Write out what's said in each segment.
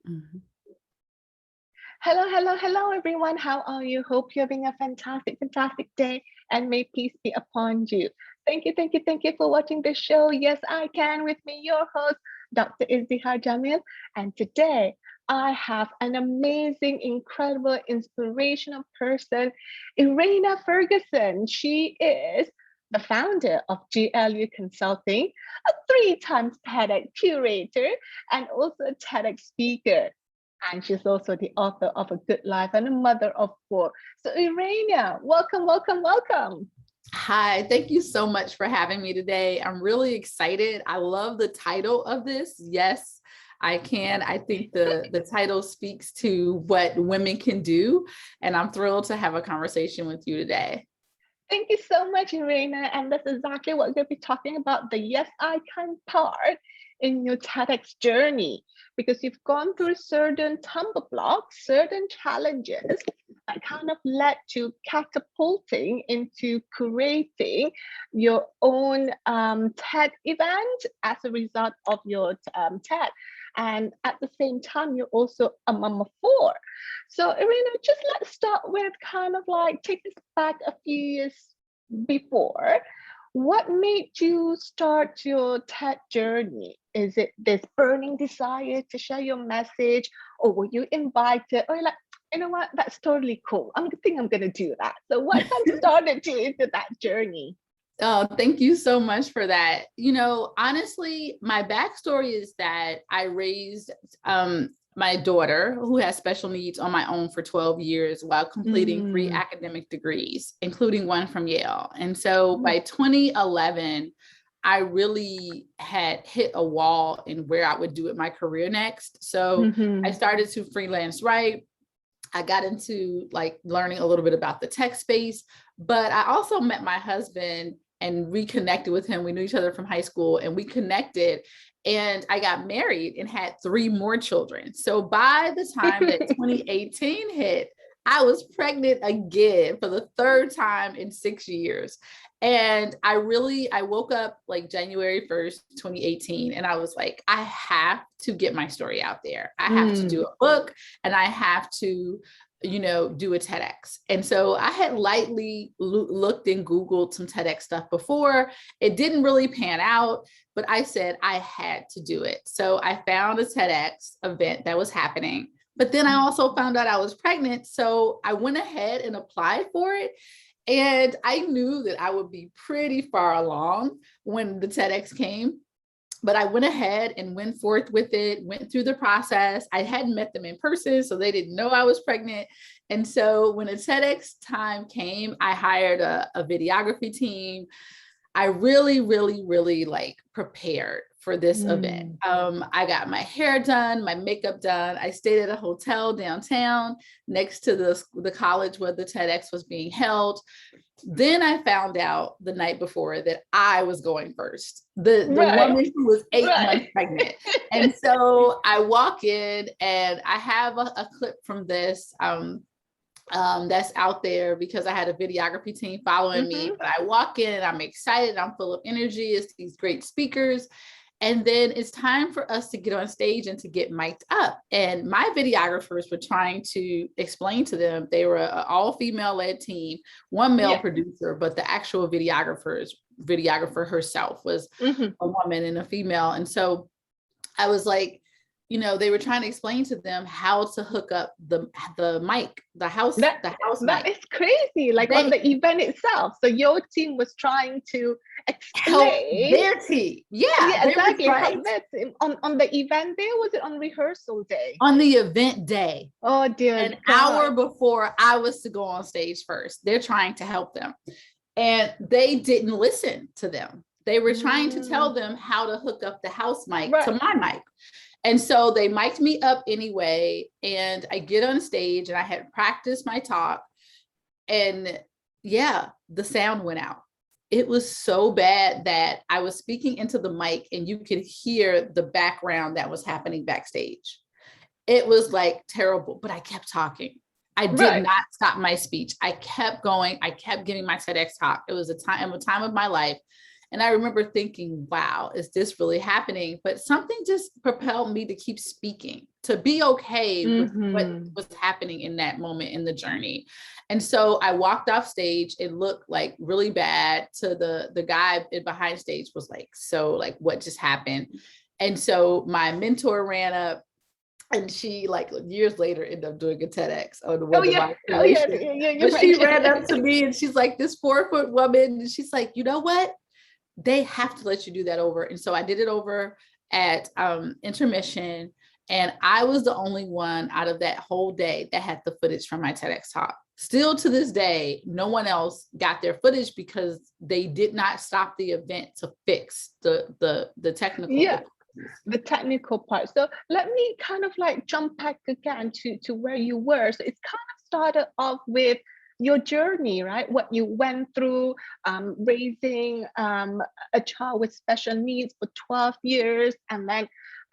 Mhm. Hello, hello, hello, everyone. How are you? Hope you're having a fantastic, fantastic day, and may peace be upon you. Thank you, thank you, thank you for watching the show. Yes, I can, with me, your host, Dr. Izdihar Jamil. And today, I have an amazing, incredible, inspirational person, Eraina Ferguson. She is the founder of GLU Consulting, a 3 times TEDx curator, and also a TEDx speaker. And she's also the author of A Good Life and a mother of 4. So Eraina, welcome, welcome, welcome. Hi, thank you so much for having me today. I'm really excited. I love the title of this. Yes, I can. I think the title speaks to what women can do, and I'm thrilled to have a conversation with you today. Thank you so much, Eraina. And that's exactly what we're going to be talking about, the yes, I can part in your TEDx journey, because you've gone through certain tumble blocks, certain challenges that kind of led to catapulting into creating your own TED event as a result of your TED. And at the same time, you're also a mom of 4. So, Irina, just let's start with kind of like take us back a few years before. What made you start your TED journey? Is it this burning desire to share your message, or were you invited, or like, you know what, that's totally cool. I think I'm going to do that. So, what kind of started you into that journey? Oh, thank you so much for that. Honestly, my backstory is that I raised my daughter, who has special needs, on my own for 12 years while completing 3 academic degrees, including one from Yale. And so by 2011, I really had hit a wall in where I would do it my career next. So I started to freelance write. I got into like learning a little bit about the tech space, but I also met my husband and reconnected with him. We knew each other from high school, and we connected, and I got married and had 3 more children. So by the time that 2018 hit, I was pregnant again for the 3rd time in 6 years. And I woke up like January 1st, 2018, and I was like, I have to get my story out there. I have to do a book, and I have to do a TEDx. And so I had lightly looked and Googled some TEDx stuff before. It didn't really pan out, but I said I had to do it. So I found a TEDx event that was happening, but then I also found out I was pregnant. So I went ahead and applied for it. And I knew that I would be pretty far along when the TEDx came. But I went ahead and went forth with it, went through the process. I hadn't met them in person, so they didn't know I was pregnant. And so when the TEDx time came, I hired a videography team. I really, really, really like prepared for this event. I got my hair done, my makeup done. I stayed at a hotel downtown next to the college where the TEDx was being held. Then I found out the night before that I was going first, the woman who was 8 months pregnant. And so I walk in, and I have a clip from this that's out there because I had a videography team following me. But I walk in, I'm excited, I'm full of energy. It's these great speakers. And then it's time for us to get on stage and to get mic'd up. And my videographers were trying to explain to them, they were an all-female led team, 1 male producer, but the actual videographer herself was a woman and a female. And so I was like, they were trying to explain to them how to hook up the mic, the house mic. That is crazy. Like on the event itself. So your team was trying to explain their team. Yeah, exactly. On the event day, was it on rehearsal day? On the event day. Oh dear. An hour before I was to go on stage first. They're trying to help them. And they didn't listen to them. They were trying to tell them how to hook up the house mic to my mic. And so they mic'd me up anyway. And I get on stage, and I had practiced my talk. And the sound went out. It was so bad that I was speaking into the mic, and you could hear the background that was happening backstage. It was like terrible, but I kept talking. I did not stop my speech. I kept going. I kept giving my TEDx talk. It was a time of my life. And I remember thinking, wow, is this really happening? But something just propelled me to keep speaking, to be okay with what was happening in that moment in the journey. And so I walked off stage. It looked like really bad. To the guy behind stage was like, so like, what just happened? And so my mentor ran up, and she, like, years later, ended up doing a TEDx on the one of my creations. But she ran up to me and she's like, this 4-foot woman, and she's like, you know what? They have to let you do that over. And so I did it over at intermission. And I was the only one out of that whole day that had the footage from my TEDx talk. Still to this day, no one else got their footage because they did not stop the event to fix the technical. Yeah. The technical part. So let me kind of like jump back again to where you were. So it's kind of started off with your journey, right? What you went through, raising a child with special needs for 12 years, and then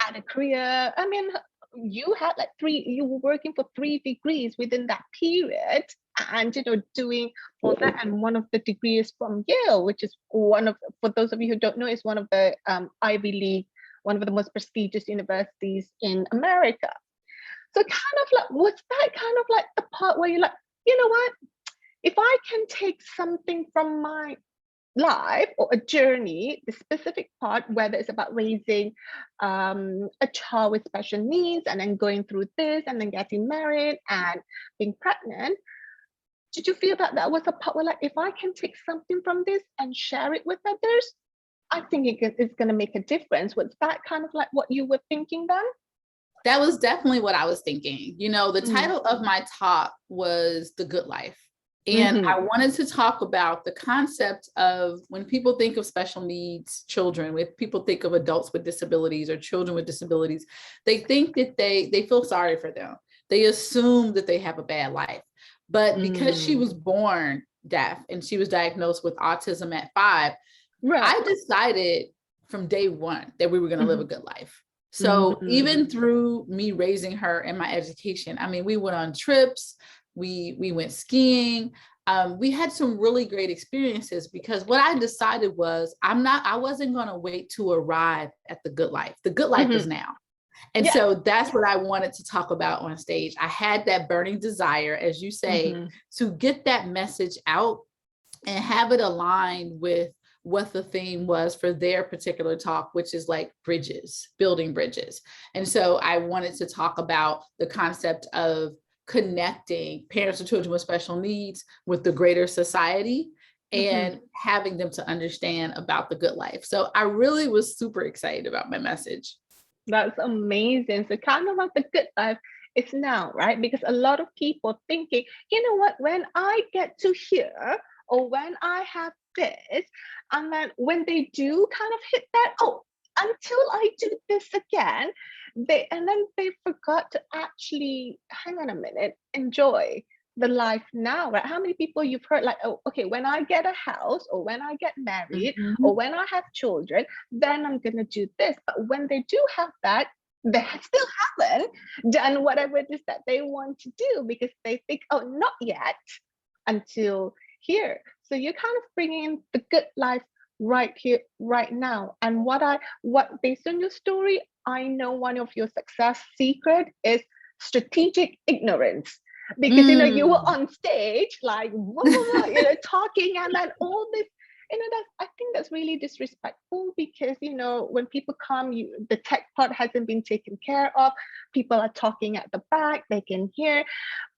at a career. I mean, you had like you were working for 3 degrees within that period, and doing all that, and one of the degrees from Yale, which is one of, for those of you who don't know, is one of the Ivy League, one of the most prestigious universities in America. So kind of like, was that kind of like the part where you're like, you know what, if I can take something from my life or a journey, the specific part, whether it's about raising a child with special needs and then going through this and then getting married and being pregnant, did you feel that that was a part where like, if I can take something from this and share it with others, I think it's going to make a difference? Was that kind of like what you were thinking then? That was definitely what I was thinking. The title of my talk was The Good Life. And I wanted to talk about the concept of, when people think of special needs children, when people think of adults with disabilities or children with disabilities, they think that they feel sorry for them. They assume that they have a bad life. But because she was born deaf and she was diagnosed with autism at 5, right, I decided from day one that we were going to live a good life. So even through me raising her and my education, I mean, we went on trips, we went skiing. We had some really great experiences, because what I decided was I wasn't going to wait to arrive at the good life. The good life is now. And so that's what I wanted to talk about on stage. I had that burning desire, as you say, to get that message out and have it aligned with what the theme was for their particular talk, which is like bridges, building bridges. And so I wanted to talk about the concept of connecting parents of children with special needs with the greater society and having them to understand about the good life. So I really was super excited about my message. That's amazing. So kind of like the good life is now, right? Because a lot of people thinking, you know what, when I get to here, or when I have this, and then when they do kind of hit that, oh, until I do this again, they forgot to actually, hang on a minute, enjoy the life now, right? How many people you've heard like, oh, okay, when I get a house, or when I get married, or when I have children, then I'm gonna do this. But when they do have that, they still haven't done whatever it is that they want to do, because they think, oh, not yet, until here. So you're kind of bringing in the good life right here, right now. And what based on your story, I know one of your success secret is strategic ignorance. Because you were on stage like talking, and then all this, I think that's really disrespectful, because when people come, the tech part hasn't been taken care of. People are talking at the back, they can hear,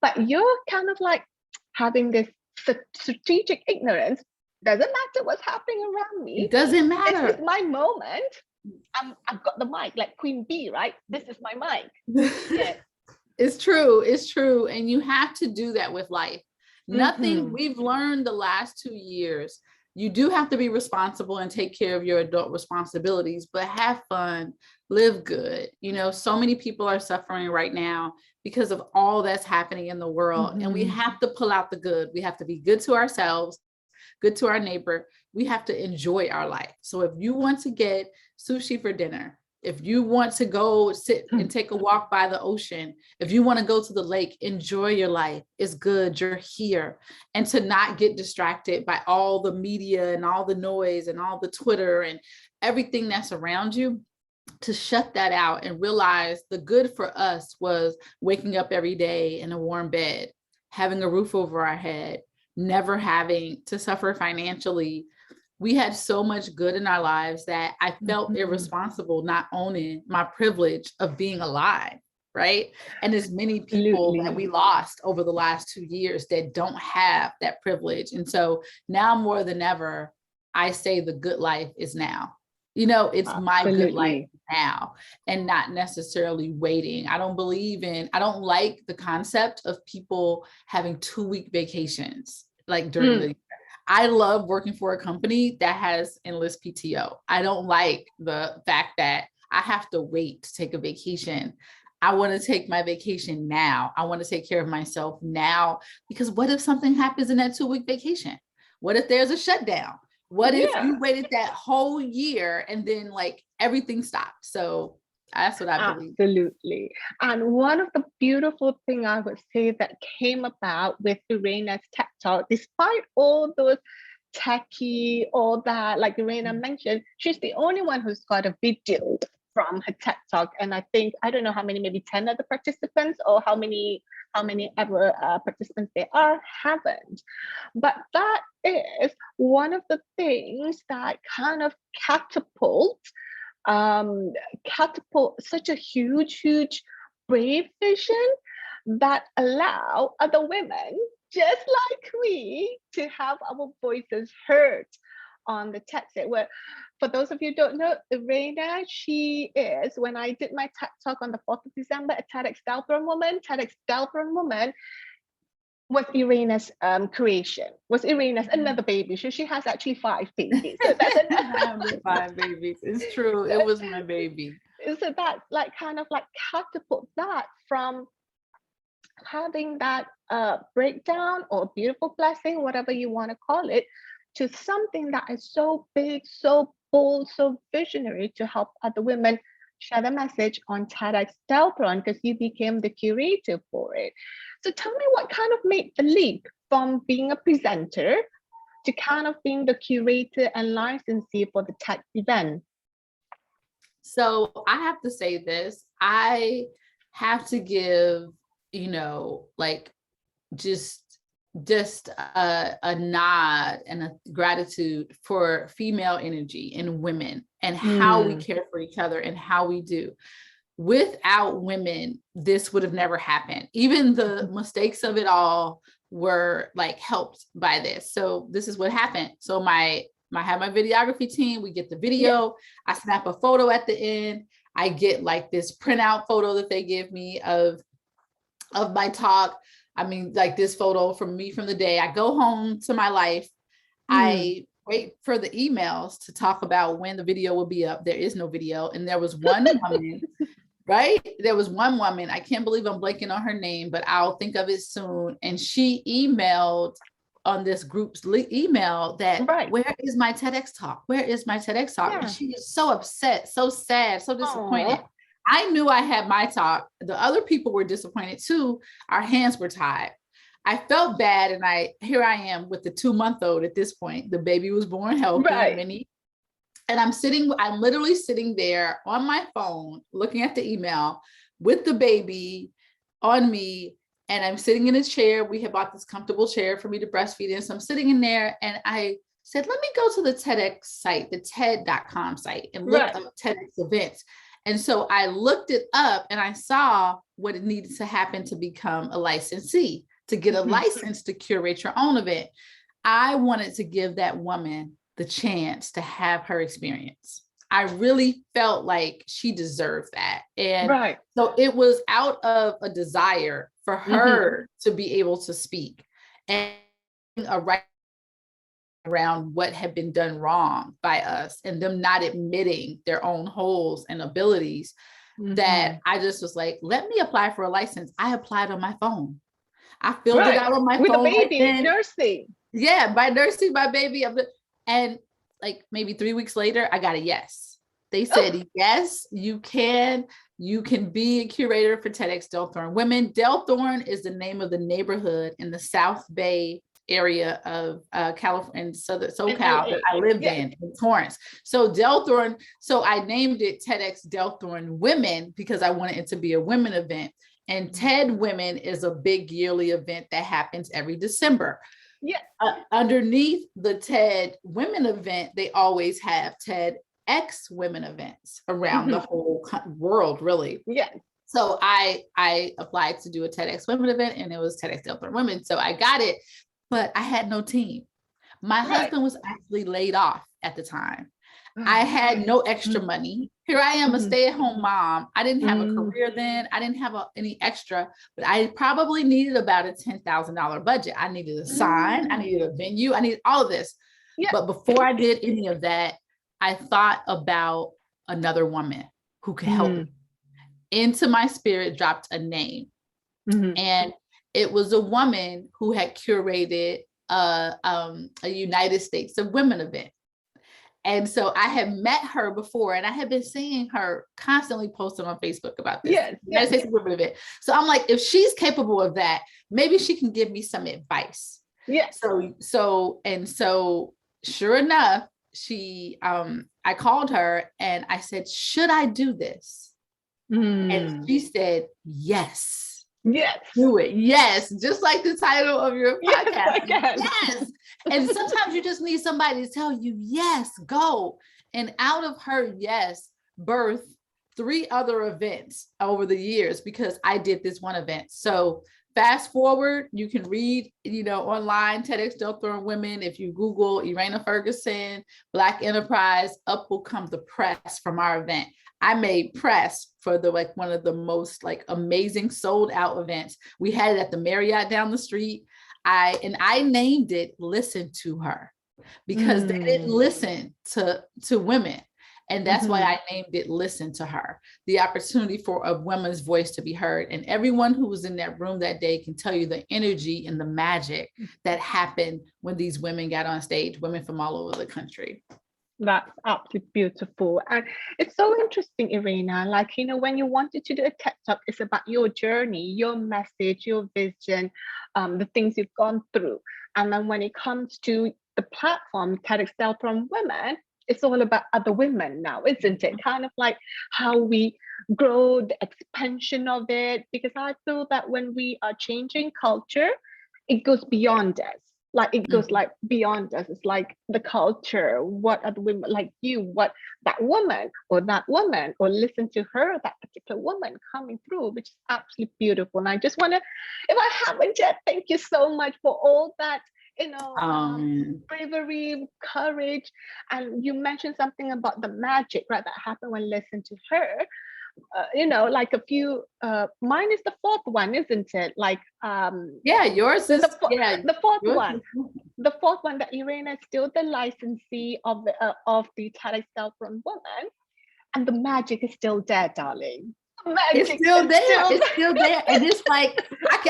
but you're kind of like having this strategic ignorance. Doesn't matter what's happening around me. It doesn't matter. This is my moment. I've got the mic, like Queen Bee, right? This is my mic. Yeah. It's true. It's true. And you have to do that with life. Nothing we've learned the last 2 years. You do have to be responsible and take care of your adult responsibilities, but have fun, live good. So many people are suffering right now because of all that's happening in the world. And we have to pull out the good. We have to be good to ourselves, good to our neighbor. We have to enjoy our life. So if you want to get sushi for dinner, If you want to go sit and take a walk by the ocean, if you want to go to the lake, enjoy your life. It's good. You're here. And to not get distracted by all the media and all the noise and all the Twitter and everything that's around you, to shut that out and realize the good for us was waking up every day in a warm bed, having a roof over our head, never having to suffer financially. We had so much good in our lives that I felt irresponsible not owning my privilege of being alive, right? And there's many people that we lost over the last 2 years that don't have that privilege. And so now more than ever, I say the good life is now. You know, it's my good life now and not necessarily waiting. I don't like the concept of people having 2-week vacations like during the year. I love working for a company that has endless PTO. I don't like the fact that I have to wait to take a vacation. I want to take my vacation now. I want to take care of myself now, because what if something happens in that 2-week vacation? What if there's a shutdown? What if you waited that whole year and then like everything stopped? So that's what I believe. Absolutely. And one of the beautiful things I would say that came about with Eraina's TED Talk, despite all those techie, all that, like Eraina mentioned, she's the only one who's got a video from her TED Talk. And I think, I don't know how many, maybe 10 other participants or how many ever participants there are haven't. But that is one of the things that kind of catapult such a huge brave vision that allow other women just like we to have our voices heard on the TED stage. Where, for those of you who don't know, Eraina, she is, when I did my TED Talk on the 4th of December at TEDx Delbrun Woman was Eraina's creation, was Eraina's another baby. So she has actually 5 babies. So that's another 5 babies. It's true. It was my baby. So that like kind of like catapult that from having that breakdown or beautiful blessing, whatever you want to call it, to something that is so big, so bold, so visionary to help other women share the message on TEDx Delbrun, because you became the curator for it. So tell me what kind of made the leap from being a presenter to kind of being the curator and licensee for the TED event? So I have to say this, I have to give, you know, like just a nod and a gratitude for female energy and women and how we care for each other and how we do. Without women, this would have never happened. Even the mistakes of it all were like helped by this. So this is what happened. So I have my videography team, we get the video, I snap a photo at the end, I get like this printout photo that they give me of my talk. I mean, like this photo from me from the day. I go home to my life. I wait for the emails to talk about when the video will be up. There is no video. And there was one woman, right? There was one woman, I can't believe I'm blanking on her name, but I'll think of it soon. And she emailed on this group's email that, where is my TEDx talk? Where is my TEDx talk? And she was so upset, so sad, so disappointed. Aww. I knew I had my talk. The other people were disappointed too. Our hands were tied. I felt bad. And here I am with the 2-month-old at this point. The baby was born healthy, Minnie. And I'm literally sitting there on my phone, looking at the email with the baby on me. And I'm sitting in a chair. We had bought this comfortable chair for me to breastfeed in. So I'm sitting in there and I said, let me go to the TEDx site, the TED.com site, and look up TEDx events. And so I looked it up and I saw what it needed to happen to become a licensee, to get a license to curate your own event. I wanted to give that woman the chance to have her experience. I really felt like she deserved that. And so it was out of a desire for her to be able to speak and a right around what had been done wrong by us and them not admitting their own holes and abilities, that I just was like, let me apply for a license. I applied on my phone. I filled it out on my phone. With a baby, nursing. Yeah, by nursing my baby. And like maybe 3 weeks later, I got a yes. They said, yes, you can. You can be a curator for TEDx Delthorne Women. Delthorne is the name of the neighborhood in the South Bay area of California and Southern SoCal that I lived in Torrance. So Delthorne, so I named it TEDx Delthorne Women because I wanted it to be a women event. And TED Women is a big yearly event that happens every December. Yeah. Underneath the TED Women event, they always have TEDx Women events around the whole world, really. Yeah. So I applied to do a TEDx Women event, and it was TEDx Delthorne Women. So I got it, but I had no team. My husband was actually laid off at the time. I had no extra money. Here I am, a stay-at-home mom. I didn't have a career then. I didn't have any extra, but I probably needed about a $10,000 budget. I needed a sign. I needed a venue. I needed all of this. Yeah. But before I did any of that, I thought about another woman who could help me. Into my spirit dropped a name. And it was a woman who had curated a United States of Women event. And so I had met her before, and I had been seeing her constantly posting on Facebook about this. United States of Women event. So I'm like, if she's capable of that, maybe she can give me some advice. Yeah. So sure enough, I called her and I said, should I do this? And she said, yes. Yes. Do it. Yes. Just like the title of your podcast. Yes. And sometimes you just need somebody to tell you, yes, go. And out of her, yes, birth 3 other events over the years because I did this one event. So fast forward, you can read, online, TEDx Delthorne Women. If you Google Eraina Ferguson, Black Enterprise, up will come the press from our event. I made press for one of the most amazing sold out events. We had it at the Marriott down the street. I named it Listen to Her because they didn't listen to women. And that's why I named it Listen to Her, the opportunity for a woman's voice to be heard. And everyone who was in that room that day can tell you the energy and the magic that happened when these women got on stage, women from all over the country. That's absolutely beautiful. And it's so interesting, Eraina, when you wanted to do a TED Talk, it's about your journey, your message, your vision, the things you've gone through. And then when it comes to the platform, TEDx Delthorne Women, it's all about other women now, isn't it? Kind of like how we grow, the expansion of it, because I feel that when we are changing culture, it goes beyond us. It goes beyond us. It's like the culture, what are the women like you, what that woman or listen to her, that particular woman coming through, which is absolutely beautiful. And I just want to, if I haven't yet, thank you so much for all that, bravery, courage. And you mentioned something about the magic, right, that happened when listen to her. A few, mine is the 4th one, isn't it? Yours is the 4th one. The 4th one, that Eraina is still the licensee of the TEDx Delthorne Women, and the magic is still there, darling. It's still there. It's still there. And it's like,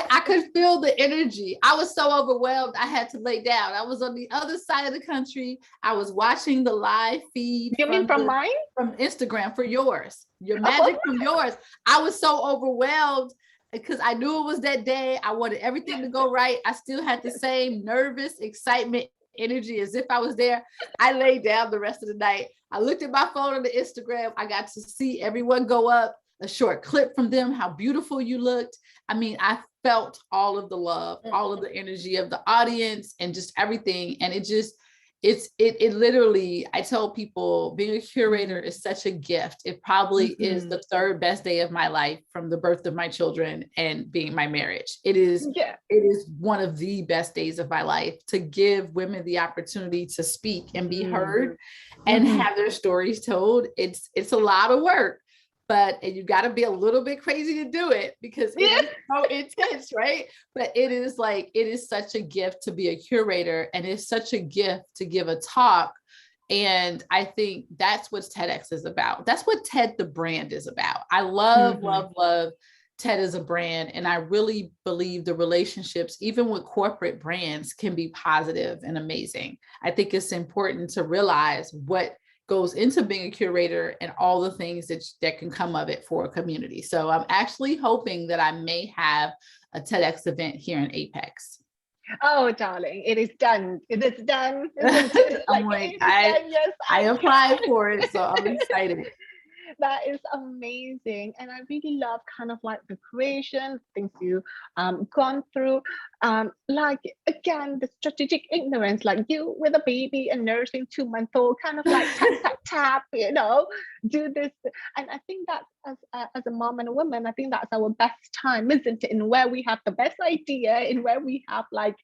I could feel the energy. I was so overwhelmed, I had to lay down. I was on the other side of the country. I was watching the live feed. You mean from mine? From Instagram, for yours. Your magic from yours. I was so overwhelmed because I knew it was that day. I wanted everything to go right. I still had the same nervous excitement energy as if I was there. I laid down the rest of the night. I looked at my phone on the Instagram. I got to see everyone go up. A short clip from them, how beautiful you looked. I mean, I felt all of the love, all of the energy of the audience and just everything. And it literally, I tell people, being a curator is such a gift. It probably is the 3rd best day of my life, from the birth of my children and being my marriage. It is one of the best days of my life, to give women the opportunity to speak and be heard and have their stories told. It's a lot of work. And you got to be a little bit crazy to do it because it is so intense, right? But it is such a gift to be a curator, and it's such a gift to give a talk. And I think that's what TEDx is about. That's what TED, the brand, is about. I love TED as a brand. And I really believe the relationships, even with corporate brands, can be positive and amazing. I think it's important to realize what goes into being a curator and all the things that can come of it for a community. So I'm actually hoping that I may have a TEDx event here in Apex. Oh, darling, it is done. It is done, isn't it? I'm like, it is done. Yes, I applied for it, so I'm excited. That is amazing. And I really love kind of like the creation, things you gone through. Like again, the strategic ignorance, like you with a baby and nursing 2-month-old, kind of like tap, tap, tap, you know, do this. And I think that as a mom and a woman, I think that's our best time, isn't it? In where we have the best idea, in where we have like,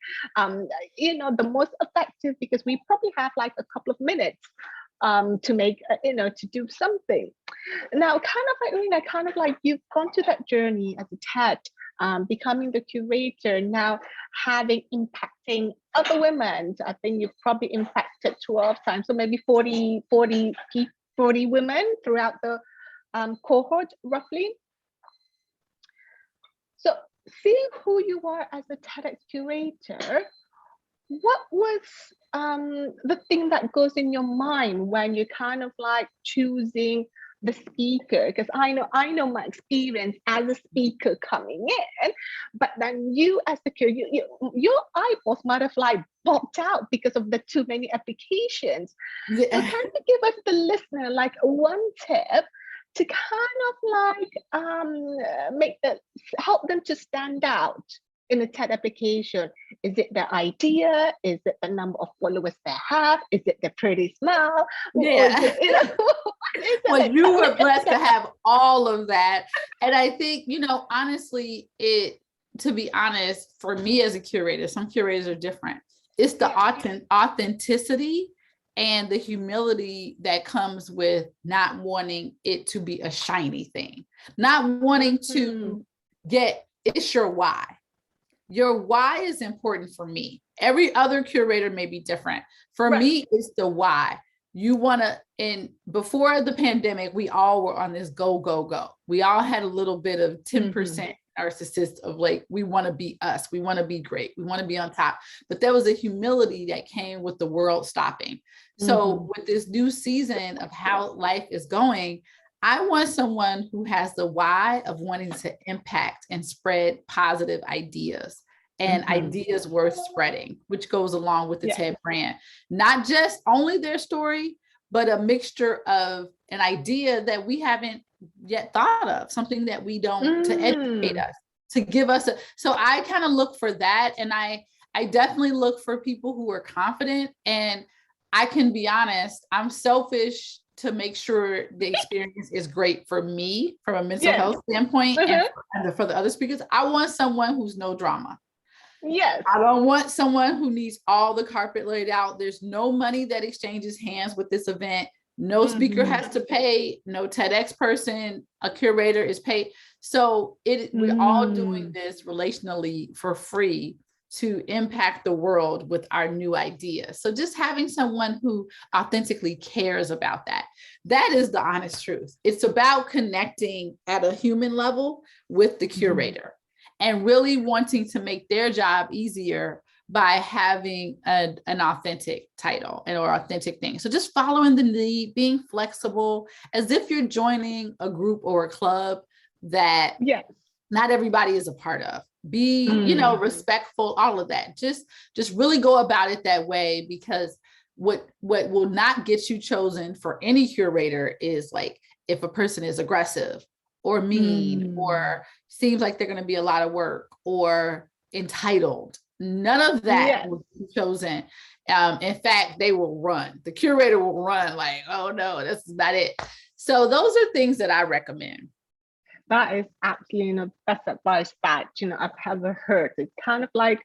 you know, the most effective, because we probably have like a couple of minutes to make, you know, to do something. Now, kind of like, Eraina, kind of like you've gone to that journey as a TED, becoming the curator, now having impacting other women. I think you've probably impacted 12 times, so maybe 40 women throughout the cohort, roughly. So seeing who you are as a TEDx curator, what was the thing that goes in your mind when you're kind of like choosing the speaker? Because I know my experience as a speaker coming in, but then you as the your eyeballs might have like popped out because of the too many applications. Yeah. So can you give us, the listener, like one tip to kind of like help them to stand out in a TED application? Is it the idea? Is it the number of followers they have? Is it the pretty smile? Yeah. It, you know, well, you were blessed to have all of that. And I think, you know, honestly, to be honest, for me as a curator, some curators are different. It's the authenticity and the humility that comes with not wanting it to be a shiny thing, not wanting to it's your why. Your why is important for me. Every other curator may be different. For me, it's the why. You want to, and before the pandemic, we all were on this go, go, go. We all had a little bit of 10% narcissist of like, we want to be us. We want to be great. We want to be on top. But there was a humility that came with the world stopping. So with this new season of how life is going, I want someone who has the why of wanting to impact and spread positive ideas and ideas worth spreading, which goes along with the TED brand. Not just only their story, but a mixture of an idea that we haven't yet thought of, something that we don't, to educate us, to give us so I kind of look for that. And I definitely look for people who are confident. And I can be honest, I'm selfish to make sure the experience is great for me from a mental health standpoint and for the other speakers. I want someone who's no drama. Yes. I don't want someone who needs all the carpet laid out. There's no money that exchanges hands with this event. No speaker has to pay. No TEDx person, a curator is paid. So we're all doing this relationally for free to impact the world with our new ideas. So just having someone who authentically cares about that is the honest truth. It's about connecting at a human level with the curator and really wanting to make their job easier by having an authentic title or authentic thing. So just following the lead, being flexible, as if you're joining a group or a club that not everybody is a part of. Be, you know, respectful, all of that. Just really go about it that way, because what will not get you chosen for any curator is like if a person is aggressive or mean or seems like they're going to be a lot of work or entitled. None of that will be chosen. In fact, they will run. The curator will run like, oh no, this is not it. So those are things that I recommend. That is absolutely, you know, best advice that, you know, I've ever heard. It's kind of like,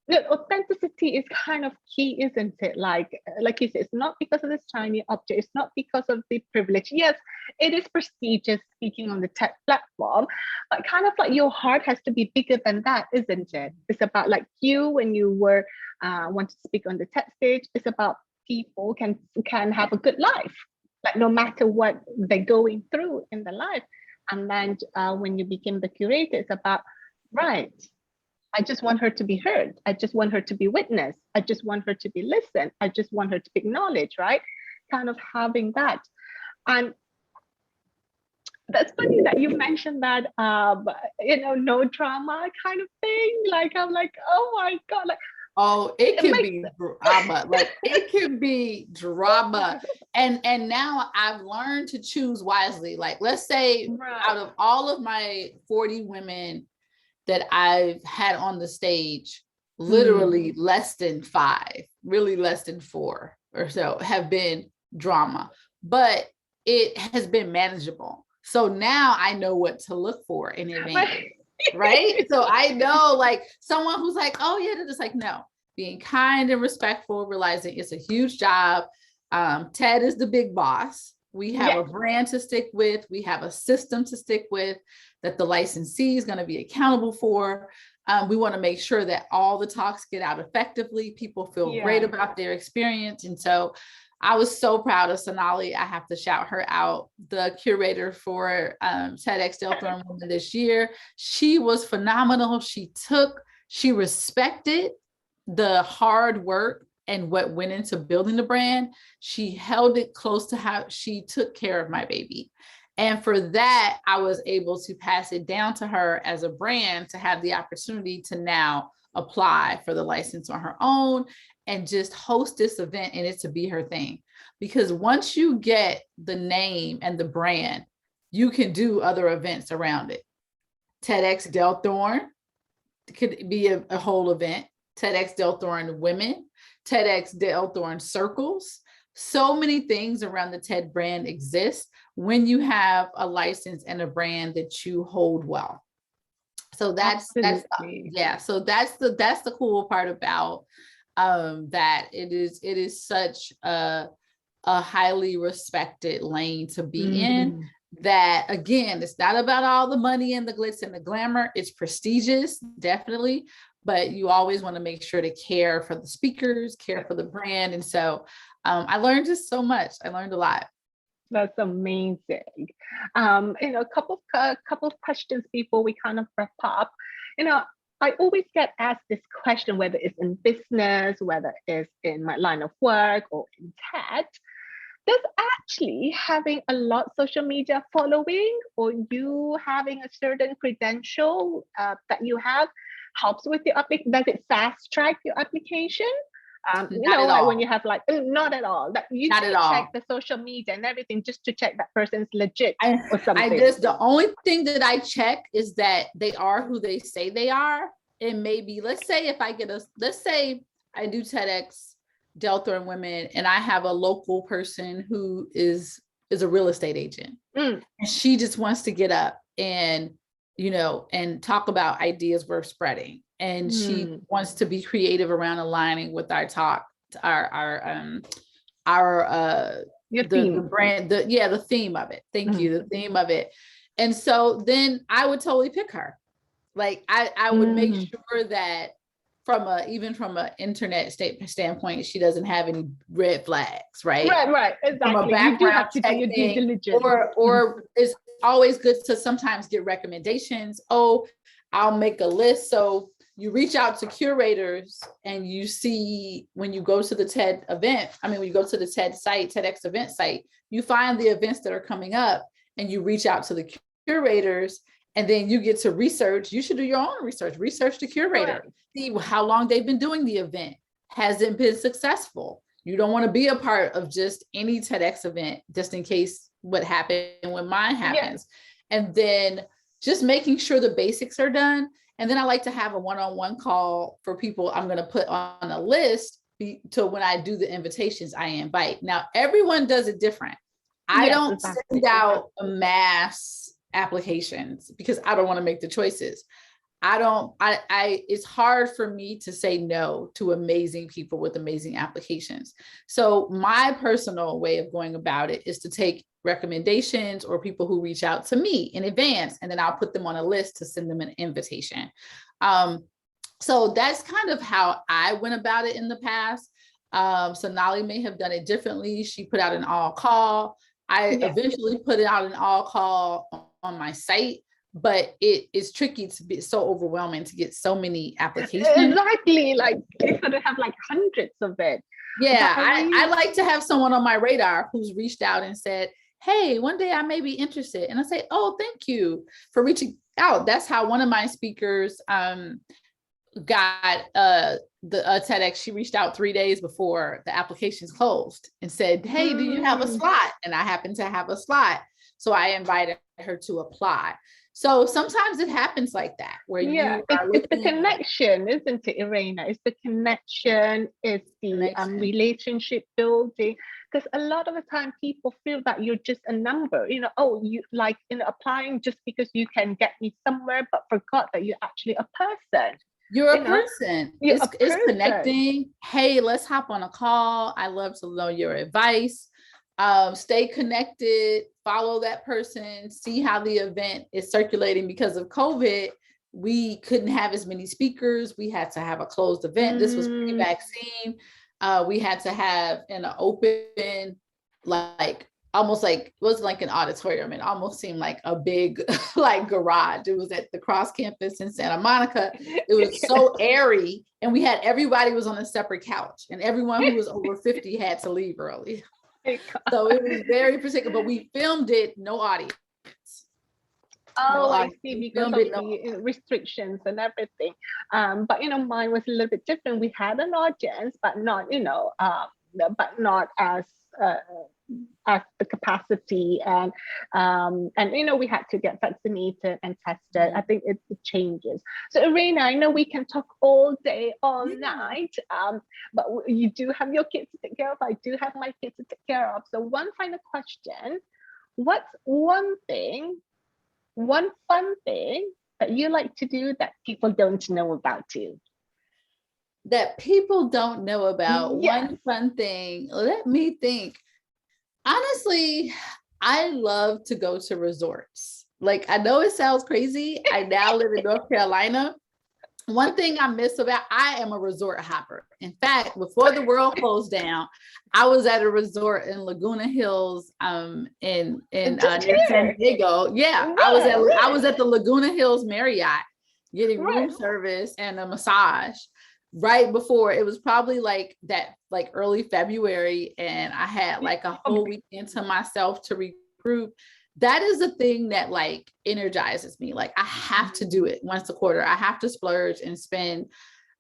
the authenticity is kind of key, isn't it? Like you said, it's not because of this shiny object. It's not because of the privilege. Yes, it is prestigious speaking on the TED platform, but kind of like your heart has to be bigger than that, isn't it? It's about like you when you were want to speak on the TED stage. It's about people can have a good life, like no matter what they're going through in their life. And then when you became the curator, it's about, right, I just want her to be heard. I just want her to be witnessed. I just want her to be listened. I just want her to be acknowledged, right? kind of having that. And that's funny that you mentioned that, no drama kind of thing. Like, I'm like, oh my God, like, oh, it can be drama. Like, it can be drama. And now I've learned to choose wisely. Like, let's say out of all of my 40 women that I've had on the stage, literally less than 5, really less than 4 or so have been drama, but it has been manageable. So now I know what to look for in advance, right? So I know, like, someone who's like, oh yeah, they're just like, no, being kind and respectful, realizing it's a huge job. Ted is the big boss. We have a brand to stick with. We have a system to stick with that the licensee is going to be accountable for. We want to make sure that all the talks get out effectively. People feel great about their experience. And so I was so proud of Sonali. I have to shout her out, the curator for TEDx Delta Women this year. She was phenomenal. She respected the hard work and what went into building the brand. She held it close to how she took care of my baby. And for that, I was able to pass it down to her as a brand to have the opportunity to now apply for the license on her own and just host this event and it to be her thing. Because once you get the name and the brand, you can do other events around it. TEDx Delthorn could be a whole event. TEDx Delthorn Women, TEDx Delthorn Circles. So many things around the TED brand exist when you have a license and a brand that you hold well. So that's the cool part about that. It is such a highly respected lane to be in. That, again, it's not about all the money and the glitz and the glamour. It's prestigious, definitely, but you always want to make sure to care for the speakers, care for the brand. And so I learned just so much. I learned a lot. That's amazing. A couple of questions before we kind of wrap up. I always get asked this question, whether it's in business, whether it's in my line of work or in TED. Does actually having a lot of social media following, or you having a certain credential that you have, helps with your application? Does it fast track your application? Like when you have not at all. That you need to check the social media and everything just to check that person's legit or something. The only thing that I check is that they are who they say they are. And maybe, let's say I do TEDx Delthorn Women and I have a local person who is a real estate agent. And she just wants to get up and talk about ideas worth spreading. And she wants to be creative around aligning with our talk, the brand, the theme of it. Thank you. The theme of it. And so then I would totally pick her. Like I would make sure that even from an internet standpoint, she doesn't have any red flags, right? Right, exactly. From a background, you do have to do your due diligence. Or it's always good to sometimes get recommendations. Oh, I'll make a list. So you reach out to curators and you see, when you go to the TED event, when you go to the TED site, TEDx event site, you find the events that are coming up and you reach out to the curators. And then you get to research. You should do your own research the curator, see how long they've been doing the event. Has it been successful? You don't want to be a part of just any TEDx event, just in case what happened when mine happens. And then just making sure the basics are done. And then I like to have a one-on-one call for people I'm going to put on a list to when I do the invitations, I invite. Now, everyone does it different. I don't send out a mass applications because I don't want to make the choices. It's hard for me to say no to amazing people with amazing applications. So my personal way of going about it is to take recommendations or people who reach out to me in advance, and then I'll put them on a list to send them an invitation. So that's kind of how I went about it in the past. Sonali may have done it differently. She put out an all call. I eventually put it out an all call on my site, but it is tricky to be so overwhelming to get so many applications. Exactly. Like you could have like hundreds of it. Yeah, But I like to have someone on my radar who's reached out and said, hey, one day I may be interested. And I say, oh, thank you for reaching out. That's how one of my speakers got the TEDx. She reached out 3 days before the applications closed and said, hey, do you have a slot? And I happen to have a slot. So I invited her to apply. So sometimes it happens like that, where you are it's the connection, isn't it, Eraina? It's the connection, it's the relationship building. Because a lot of the time people feel that you're just a number, you know, oh, you like applying just because you can get me somewhere, but forgot that you're actually a person. You're a person. It's connecting. Hey, let's hop on a call. I love to know your advice. Stay connected, follow that person, see how the event is circulating. Because of COVID, we couldn't have as many speakers. We had to have a closed event. This was pre-vaccine. We had to have an open, like almost like, it wasn't like an auditorium. It almost seemed like a big like garage. It was at the Cross campus in Santa Monica. It was so airy, and we had, everybody was on a separate couch, and everyone who was over 50 had to leave early. So it was very particular, but we filmed it, no audience. Oh, I see, because of the restrictions and everything. But you know, mine was a little bit different. We had an audience, but not, you know, but not as the capacity, and you know, we had to get vaccinated and tested. I think it changes. So Eraina, I know we can talk all day, all night, but you do have your kids to take care of. I do have my kids to take care of. So one final question: what's one fun thing that you like to do that people don't know about you? That people don't know about? One fun thing. Let me think. Honestly, I love to go to resorts. Like, I know it sounds crazy. I now live in North Carolina. One thing I miss about, I am a resort hopper. In fact, before the world closed down, I was at a resort in Laguna Hills, in San Diego. Yeah, I was at the Laguna Hills Marriott getting room service and a massage right before. It was probably like that, like early February, and I had like a whole weekend to myself to regroup. That is a thing that like energizes me. Like, I have to do it once a quarter. I have to splurge and spend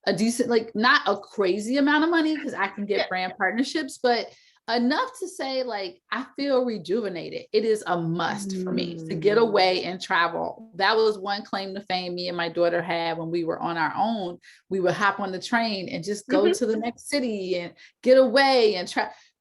a decent, like not a crazy amount of money, because I can get brand partnerships, but enough to say like, I feel rejuvenated. It is a must for me to get away and travel. That was one claim to fame me and my daughter had when we were on our own. We would hop on the train and just go to the next city and get away and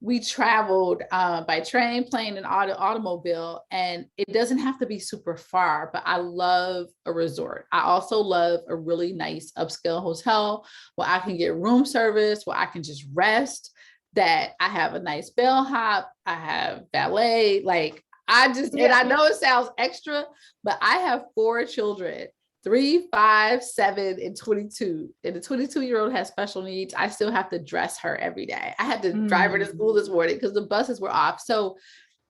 we traveled by train, plane, and automobile. And it doesn't have to be super far, but I love a resort. I also love a really nice upscale hotel where I can get room service, where I can just rest, that I have a nice bellhop, I have valet. Like, and I know it sounds extra, but I have 4 children, 3, 5, 7, and 22. And the 22-year-old has special needs. I still have to dress her every day. I had to drive her to school this morning because the buses were off. So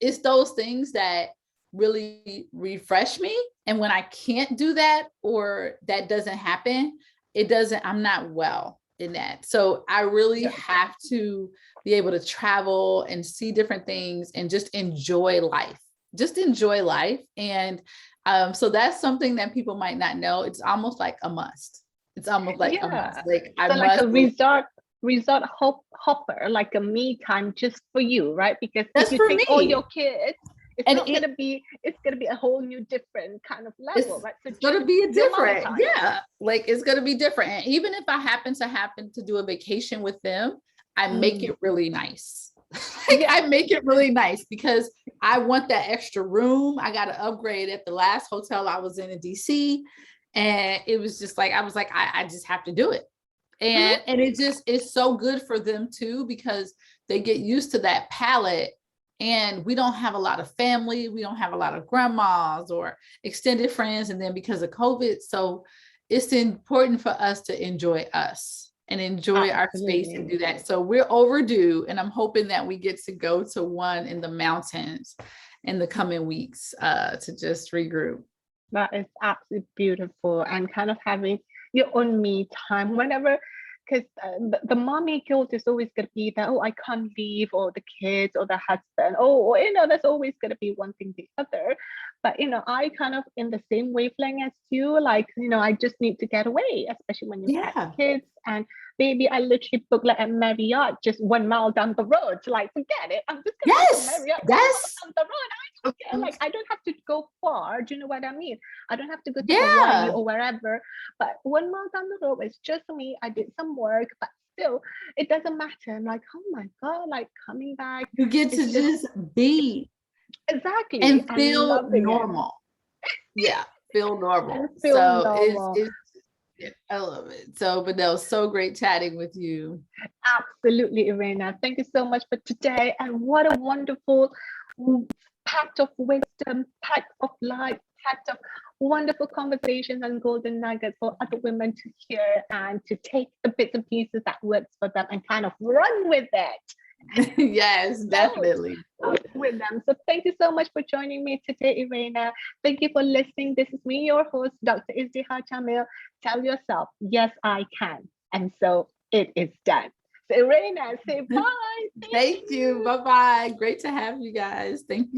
it's those things that really refresh me. And when I can't do that, or that doesn't happen, I'm not well in that. So I really have to be able to travel and see different things and just enjoy life. And so that's something that people might not know. It's almost like a must. It's almost like a must. Like, like a resort hopper, like a me time just for you, right? Because that's if you take all your kids, it's gonna be a whole new different kind of level, right? So it's gonna be different. Like, it's gonna be different. And even if I happen to do a vacation with them, I make it really nice. I make it really nice because I want that extra room. I got to upgrade at the last hotel I was in DC. And it was just like, I just have to do it. And it just is so good for them too, because they get used to that palette. And we don't have a lot of family. We don't have a lot of grandmas or extended friends. And then because of COVID, so it's important for us to enjoy us and enjoy our space and do that. So we're overdue, and I'm hoping that we get to go to one in the mountains in the coming weeks to just regroup. That is absolutely beautiful, and kind of having your own me time whenever, because the mommy guilt is always going to be that, oh, I can't leave, or the kids, or the husband, oh, there's always going to be one thing the other. But I kind of in the same wavelength as you, like, I just need to get away, especially when you've had Yeah. kids. And maybe I literally book like a Marriott just 1 mile down the road. Like, forget it, I'm just gonna book a Yes. Marriott 1 mile Yes. down the road. I don't care. Like, I don't have to go far. Do you know what I mean? I don't have to go to Hawaii Yeah. or wherever. But 1 mile down the road is just me. I did some work, but still, it doesn't matter. I'm like, oh my God, like coming back. You get to It's just just be exactly. and I'm feel loving it. normal. Yeah. Feel And normal. feel So normal. yeah, I love it. So, but that was so great chatting with you. Absolutely, Eraina. Thank you so much for today. And what a wonderful pact of wisdom, pact of life, pact of wonderful conversations and golden nuggets for other women to hear and to take the bits and pieces that works for them and kind of run with it. Yes, definitely. With them. So thank you so much for joining me today, Eraina. Thank you for listening. This is me, your host, Dr. Izdihar Jamil. Tell yourself, yes, I can. And so it is done. So Eraina, say bye. Thank you. Bye-bye. Great to have you guys. Thank you.